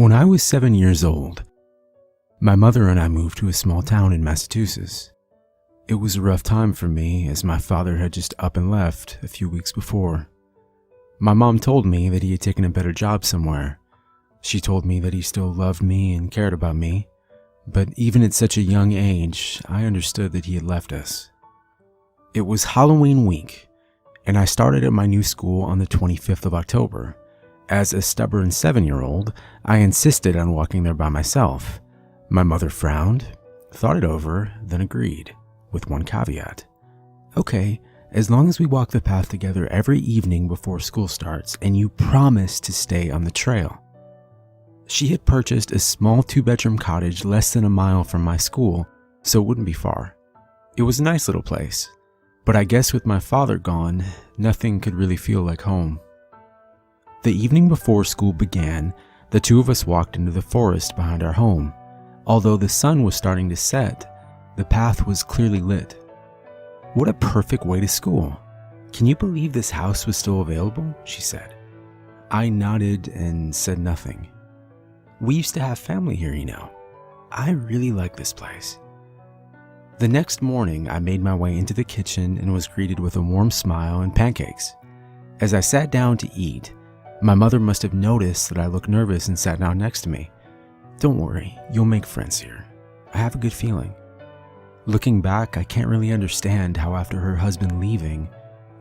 When I was 7 years old, my mother and I moved to a small town in Massachusetts. It was a rough time for me as my father had just up and left a few weeks before. My mom told me that he had taken a better job somewhere. She told me that he still loved me and cared about me, but even at such a young age, I understood that he had left us. It was Halloween week, and I started at my new school on the 25th of October. As a stubborn 7-year-old, I insisted on walking there by myself. My mother frowned, thought it over, then agreed, with one caveat. Okay, as long as we walk the path together every evening before school starts, and you promise to stay on the trail. She had purchased a small 2-bedroom cottage less than a mile from my school, so it wouldn't be far. It was a nice little place, but I guess with my father gone, nothing could really feel like home. The evening before school began, the two of us walked into the forest behind our home. Although the sun was starting to set, the path was clearly lit. What a perfect way to school. Can you believe this house was still available? She said. I nodded and said nothing. We used to have family here, you know. I really like this place. The next morning, I made my way into the kitchen and was greeted with a warm smile and pancakes. As I sat down to eat, my mother must have noticed that I looked nervous and sat down next to me. Don't worry, you'll make friends here. I have a good feeling. Looking back, I can't really understand how after her husband leaving,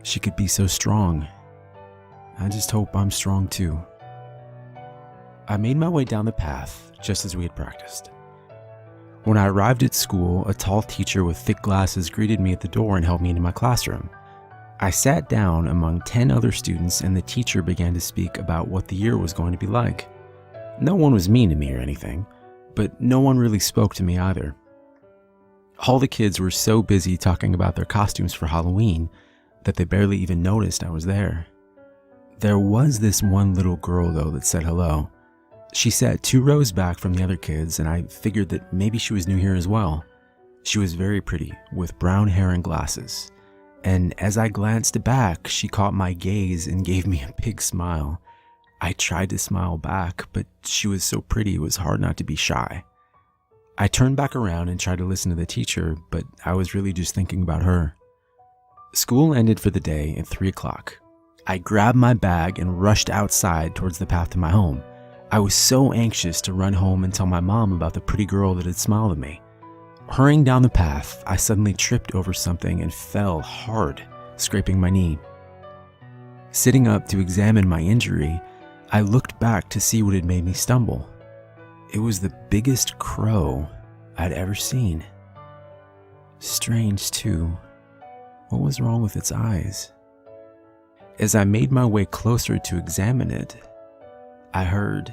she could be so strong. I just hope I'm strong too. I made my way down the path just as we had practiced. When I arrived at school, a tall teacher with thick glasses greeted me at the door and helped me into my classroom. I sat down among 10 other students and the teacher began to speak about what the year was going to be like. No one was mean to me or anything, but no one really spoke to me either. All the kids were so busy talking about their costumes for Halloween that they barely even noticed I was there. There was this one little girl though that said hello. She sat 2 rows back from the other kids and I figured that maybe she was new here as well. She was very pretty with brown hair and glasses. And as I glanced back, she caught my gaze and gave me a big smile. I tried to smile back, but she was so pretty it was hard not to be shy. I turned back around and tried to listen to the teacher, but I was really just thinking about her. School ended for the day at 3 o'clock. I grabbed my bag and rushed outside towards the path to my home. I was so anxious to run home and tell my mom about the pretty girl that had smiled at me. Hurrying down the path, I suddenly tripped over something and fell hard, scraping my knee. Sitting up to examine my injury, I looked back to see what had made me stumble. It was the biggest crow I'd ever seen. Strange too. What was wrong with its eyes? As I made my way closer to examine it, I heard,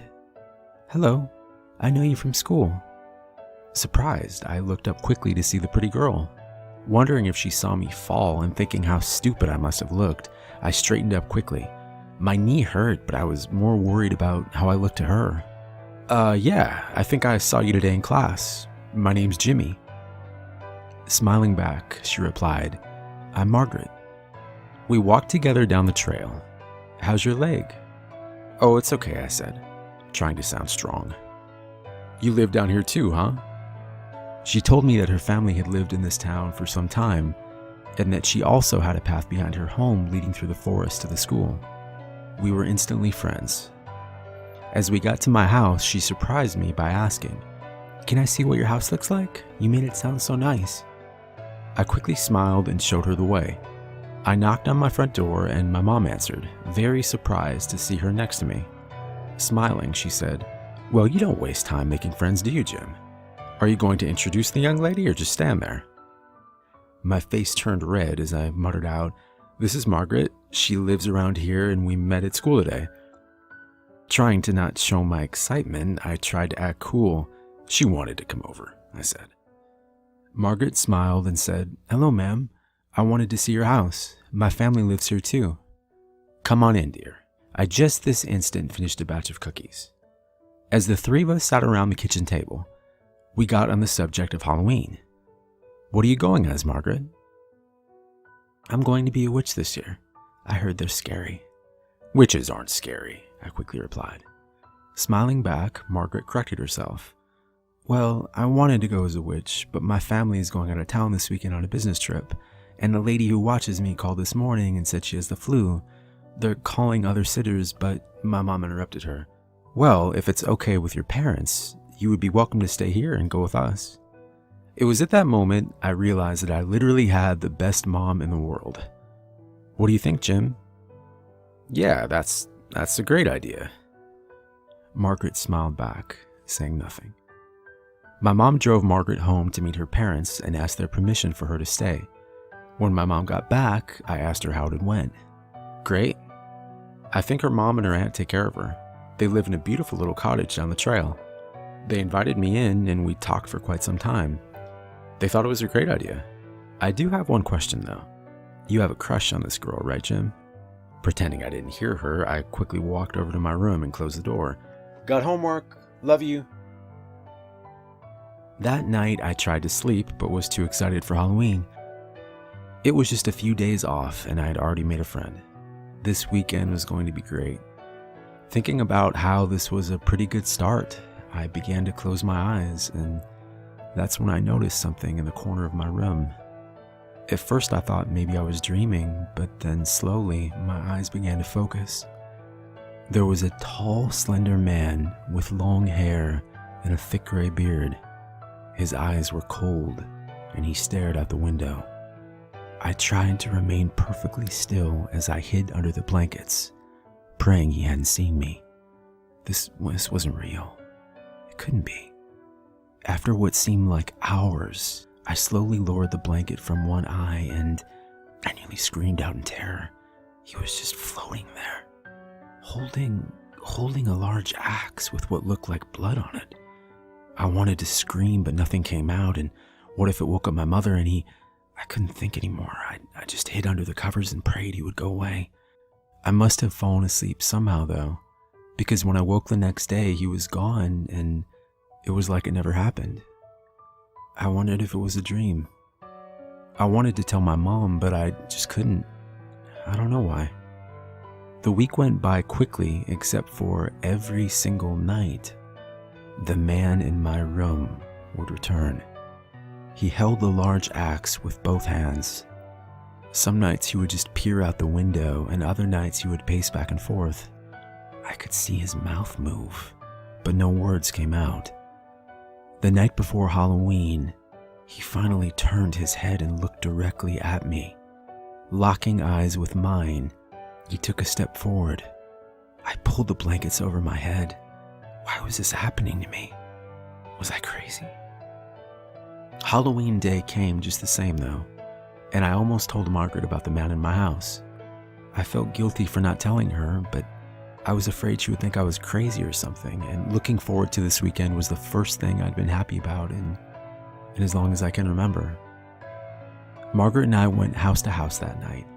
"Hello, I know you from school." Surprised, I looked up quickly to see the pretty girl. Wondering if she saw me fall and thinking how stupid I must have looked, I straightened up quickly. My knee hurt, but I was more worried about how I looked to her. Yeah, I think I saw you today in class. My name's Jimmy." Smiling back, she replied, "I'm Margaret." We walked together down the trail. "How's your leg?" "Oh, it's okay," I said, trying to sound strong. "You live down here too, huh?" She told me that her family had lived in this town for some time, and that she also had a path behind her home leading through the forest to the school. We were instantly friends. As we got to my house, she surprised me by asking, "Can I see what your house looks like? You made it sound so nice." I quickly smiled and showed her the way. I knocked on my front door and my mom answered, very surprised to see her next to me. Smiling, she said, "Well, you don't waste time making friends, do you, Jim? Are you going to introduce the young lady or just stand there?" My face turned red as I muttered out, "This is Margaret. She lives around here and we met at school today." Trying to not show my excitement, I tried to act cool. "She wanted to come over," I said. Margaret smiled and said, "Hello, ma'am. I wanted to see your house. My family lives here too." "Come on in, dear." I just this instant finished a batch of cookies. As the 3 of us sat around the kitchen table, we got on the subject of Halloween. "What are you going as, Margaret?" "I'm going to be a witch this year. I heard they're scary." "Witches aren't scary," I quickly replied. Smiling back, Margaret corrected herself. Well, I wanted to go as a witch, but my family is going out of town this weekend on a business trip, and the lady who watches me called this morning and said she has the flu. They're calling other sitters, but my mom interrupted her. Well, if it's okay with your parents, you would be welcome to stay here and go with us. It was at that moment I realized that I literally had the best mom in the world. What do you think, Jim? Yeah, that's a great idea. Margaret smiled back, saying nothing. My mom drove Margaret home to meet her parents and asked their permission for her to stay. When my mom got back, I asked her how it went. Great. I think her mom and her aunt take care of her. They live in a beautiful little cottage down the trail. They invited me in and we talked for quite some time. They thought it was a great idea. I do have one question though. You have a crush on this girl, right, Jim? Pretending I didn't hear her, I quickly walked over to my room and closed the door. Got homework. Love you. That night I tried to sleep but was too excited for Halloween. It was just a few days off and I had already made a friend. This weekend was going to be great. Thinking about how this was a pretty good start, I began to close my eyes, and that's when I noticed something in the corner of my room. At first I thought maybe I was dreaming, but then slowly my eyes began to focus. There was a tall, slender man with long hair and a thick gray beard. His eyes were cold, and he stared out the window. I tried to remain perfectly still as I hid under the blankets, praying he hadn't seen me. This wasn't real. It couldn't be. After what seemed like hours, I slowly lowered the blanket from one eye and I nearly screamed out in terror. He was just floating there, holding a large axe with what looked like blood on it. I wanted to scream, but nothing came out, and what if it woke up my mother and I couldn't think anymore. I just hid under the covers and prayed he would go away. I must have fallen asleep somehow though, because when I woke the next day, he was gone and it was like it never happened. I wondered if it was a dream. I wanted to tell my mom, but I just couldn't. I don't know why. The week went by quickly, except for every single night, the man in my room would return. He held the large axe with both hands. Some nights he would just peer out the window, and other nights he would pace back and forth. I could see his mouth move, but no words came out. The night before Halloween, he finally turned his head and looked directly at me. Locking eyes with mine, he took a step forward. I pulled the blankets over my head. Why was this happening to me? Was I crazy? Halloween day came just the same though, and I almost told Margaret about the man in my house. I felt guilty for not telling her, but I was afraid she would think I was crazy or something, and looking forward to this weekend was the first thing I'd been happy about in as long as I can remember. Margaret and I went house to house that night.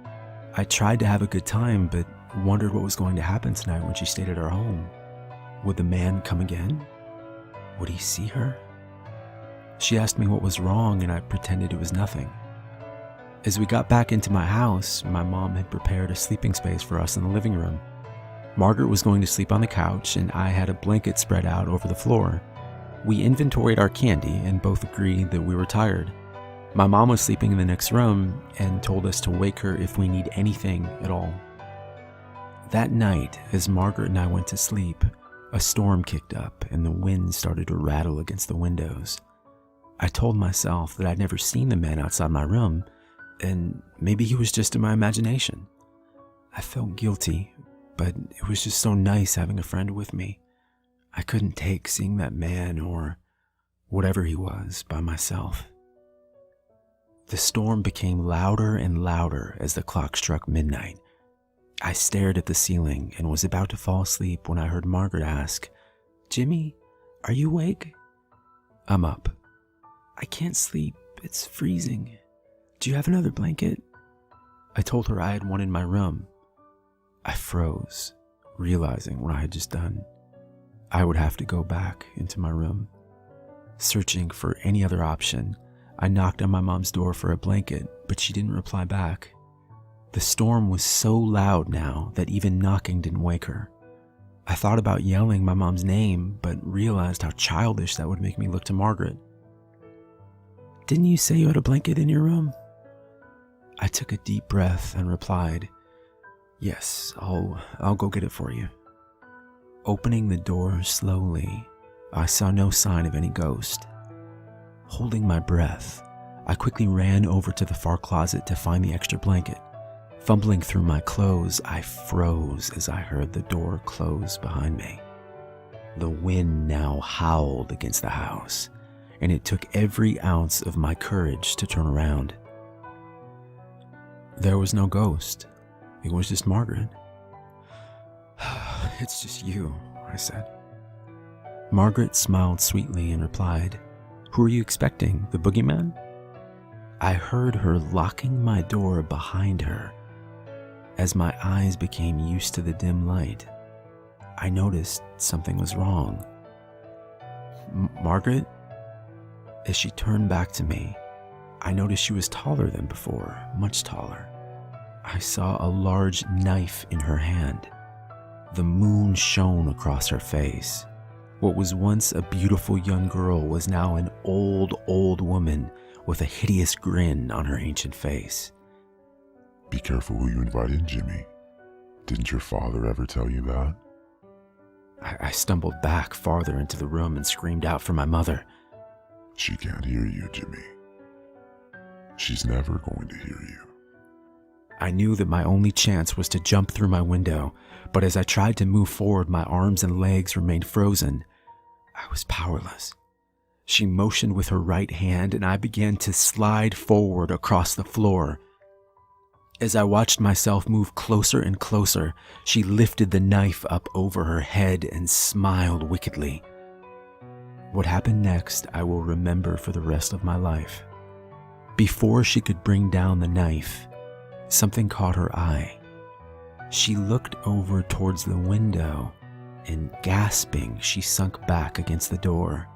I tried to have a good time, but wondered what was going to happen tonight when she stayed at our home. Would the man come again? Would he see her? She asked me what was wrong, and I pretended it was nothing. As we got back into my house, my mom had prepared a sleeping space for us in the living room. Margaret was going to sleep on the couch, and I had a blanket spread out over the floor. We inventoried our candy and both agreed that we were tired. My mom was sleeping in the next room and told us to wake her if we need anything at all. That night, as Margaret and I went to sleep, a storm kicked up and the wind started to rattle against the windows. I told myself that I'd never seen the man outside my room, and maybe he was just in my imagination. I felt guilty, but it was just so nice having a friend with me. I couldn't take seeing that man, or whatever he was, by myself. The storm became louder and louder as the clock struck midnight. I stared at the ceiling and was about to fall asleep when I heard Margaret ask, "Jimmy, are you awake?" "I'm up." "I can't sleep. It's freezing. Do you have another blanket?" I told her I had one in my room. I froze, realizing what I had just done. I would have to go back into my room. Searching for any other option, I knocked on my mom's door for a blanket, but she didn't reply back. The storm was so loud now that even knocking didn't wake her. I thought about yelling my mom's name, but realized how childish that would make me look to Margaret. "Didn't you say you had a blanket in your room?" I took a deep breath and replied, "Yes, I'll go get it for you." Opening the door slowly, I saw no sign of any ghost. Holding my breath, I quickly ran over to the far closet to find the extra blanket. Fumbling through my clothes, I froze as I heard the door close behind me. The wind now howled against the house, and it took every ounce of my courage to turn around. There was no ghost. It was just Margaret. "It's just you," I said. Margaret smiled sweetly and replied, "Who are you expecting, the boogeyman?" I heard her locking my door behind her. As my eyes became used to the dim light, I noticed something was wrong. "Margaret?" As she turned back to me, I noticed she was taller than before, much taller. I saw a large knife in her hand. The moon shone across her face. What was once a beautiful young girl was now an old woman with a hideous grin on her ancient face. "Be careful who you invite in, Jimmy. Didn't your father ever tell you that?" I stumbled back farther into the room and screamed out for my mother. "She can't hear you, Jimmy. She's never going to hear you." I knew that my only chance was to jump through my window, but as I tried to move forward, my arms and legs remained frozen. I was powerless. She motioned with her right hand, and I began to slide forward across the floor. As I watched myself move closer and closer, she lifted the knife up over her head and smiled wickedly. What happened next, I will remember for the rest of my life. Before she could bring down the knife, something caught her eye. She looked over towards the window, and gasping, she sunk back against the door.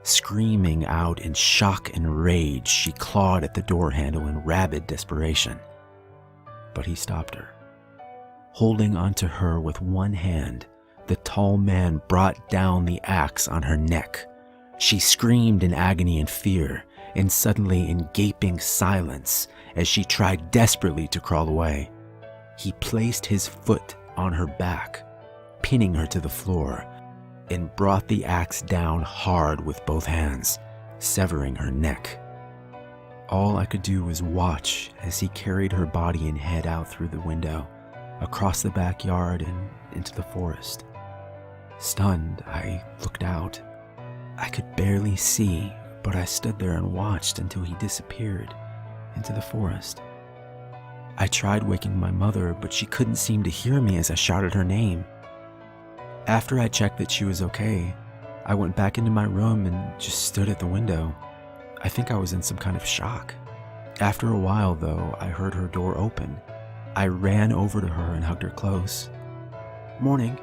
Screaming out in shock and rage, she clawed at the door handle in rabid desperation. But he stopped her. Holding onto her with one hand, the tall man brought down the axe on her neck. She screamed in agony and fear, and suddenly in gaping silence as she tried desperately to crawl away. He placed his foot on her back, pinning her to the floor, and brought the axe down hard with both hands, severing her neck. All I could do was watch as he carried her body and head out through the window, across the backyard and into the forest. Stunned, I looked out. I could barely see, but I stood there and watched until he disappeared into the forest. I tried waking my mother, but she couldn't seem to hear me as I shouted her name. After I checked that she was okay, I went back into my room and just stood at the window. I think I was in some kind of shock. After a while, though, I heard her door open. I ran over to her and hugged her close. "Morning.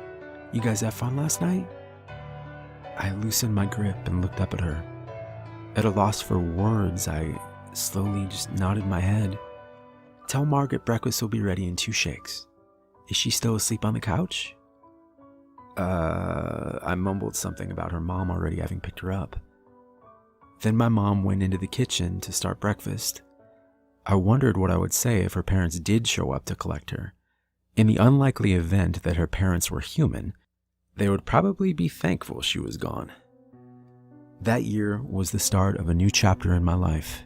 You guys have fun last night?" I loosened my grip and looked up at her. At a loss for words, I slowly just nodded my head. "Tell Margaret breakfast will be ready in 2 shakes. Is she still asleep on the couch?" I mumbled something about her mom already having picked her up. Then my mom went into the kitchen to start breakfast. I wondered what I would say if her parents did show up to collect her. In the unlikely event that her parents were human, they would probably be thankful she was gone. That year was the start of a new chapter in my life.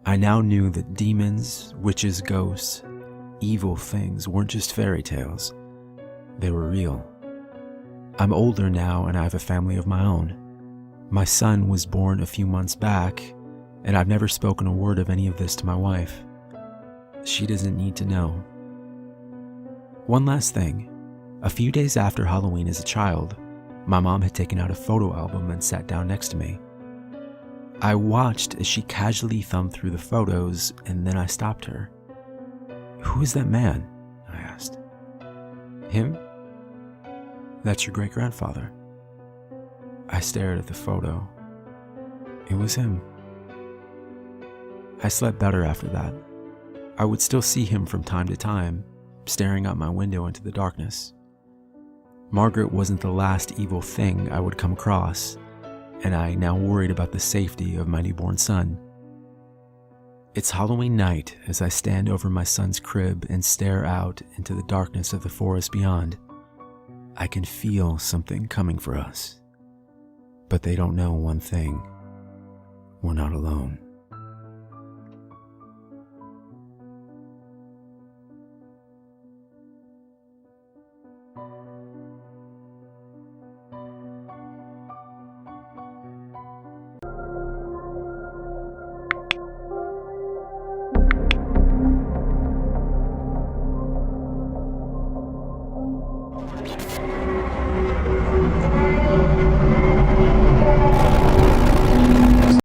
I now knew that demons, witches, ghosts, evil things weren't just fairy tales. They were real. I'm older now and I have a family of my own. My son was born a few months back, and I've never spoken a word of any of this to my wife. She doesn't need to know. One last thing. A few days after Halloween as a child, my mom had taken out a photo album and sat down next to me. I watched as she casually thumbed through the photos, and then I stopped her. "Who is that man?" I asked. "Him? That's your great-grandfather." I stared at the photo. It was him. I slept better after that. I would still see him from time to time, staring out my window into the darkness. Margaret wasn't the last evil thing I would come across, and I now worried about the safety of my newborn son. It's Halloween night as I stand over my son's crib and stare out into the darkness of the forest beyond. I can feel something coming for us. But they don't know one thing: we're not alone.